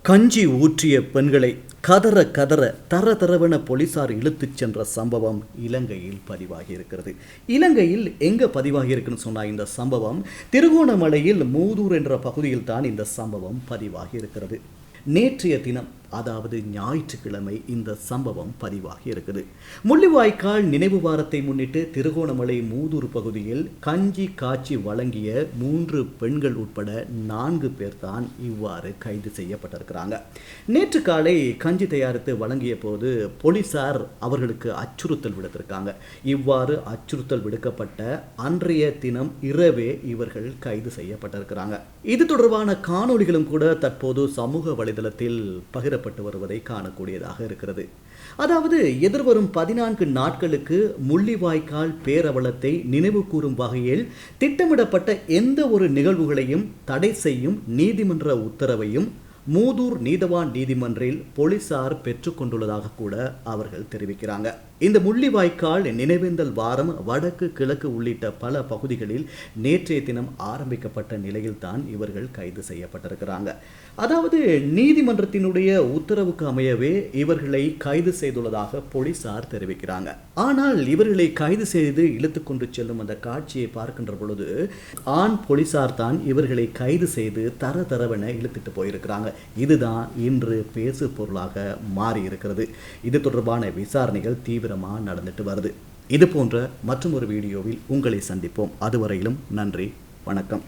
கஞ்சி ஊற்றிய பெண்களை கதற கதற தரதரவென போலீசார் இழுத்துச் சென்ற சம்பவம் இலங்கையில் பதிவாகி இருக்கிறது. இலங்கையில் எங்க பதிவாகி இருக்குன்னு சொன்னா இந்த சம்பவம் திருகோணமலையில் மூதூர் என்ற பகுதியில் தான் இந்த சம்பவம் பதிவாகி இருக்கிறது. நேற்றைய தினம் அதாவது ஞாயிற்றுக்கிழமை இந்த சம்பவம் பதிவாகி இருக்குது. முள்ளிவாய்க்கால் நினைவு வாரத்தை முன்னிட்டு திருகோணமலை மூதூர் பகுதியில் கஞ்சி காய்ச்சி வழங்கிய 3 பெண்கள் உட்பட 4 பேர் தான் இவ்வாறு கைது செய்யப்பட்டிருக்கிறாங்க. நேற்று காலை கஞ்சி தயாரித்து வழங்கிய போது போலீசார் அவர்களுக்கு அச்சுறுத்தல் விடுத்திருக்காங்க. இவ்வாறு அச்சுறுத்தல் விடுக்கப்பட்ட அன்றைய தினம் இரவே இவர்கள் கைது செய்யப்பட்டிருக்கிறாங்க. இது தொடர்பான காணொளிகளும் கூட தற்போது சமூக வலைதளத்தில் பகிர வருவதை காணக்கூடியதாக இருக்கிறது. அதாவது எதிர்வரும் 14 நாட்களுக்கு முள்ளிவாய்க்கால் பேரவலத்தை நினைவு கூறும் வகையில் திட்டமிடப்பட்ட எந்த ஒரு நிகழ்வுகளையும் தடை செய்யும் நீதிமன்ற உத்தரவையும் மூதூர் நீதவான் நீதிமன்றில் போலீசார் பெற்றுக்கொண்டுள்ளதாக கூட அவர்கள் தெரிவிக்கிறாங்க. இந்த முள்ளிவாய்க்கால் நினைவேந்தல் வாரம் வடக்கு கிழக்கு உள்ளிட்ட பல பகுதிகளில் நேற்றைய தினம் ஆரம்பிக்கப்பட்ட நிலையில் தான் இவர்கள் கைது செய்யப்பட்டிருக்கிறாங்க. அதாவது நீதிமன்றத்தினுடைய உத்தரவுக்கு அமையவே இவர்களை கைது செய்துள்ளதாக போலீசார் தெரிவிக்கிறாங்க. ஆனால் இவர்களை கைது செய்து இழுத்து கொண்டு செல்லும் அந்த காட்சியை பார்க்கின்ற பொழுது ஆண் போலீசார் தான் இவர்களை கைது செய்து தரவென இழுத்துட்டு போயிருக்கிறாங்க. இதுதான் இன்று பேசு பொருளாக மாறி இருக்கிறது. இது தொடர்பான விசாரணைகள் தீவிரமாக நடந்துட்டு வருது. இது போன்ற மற்றும் ஒரு வீடியோவில் உங்களை சந்திப்போம். அதுவரையிலும் நன்றி, வணக்கம்.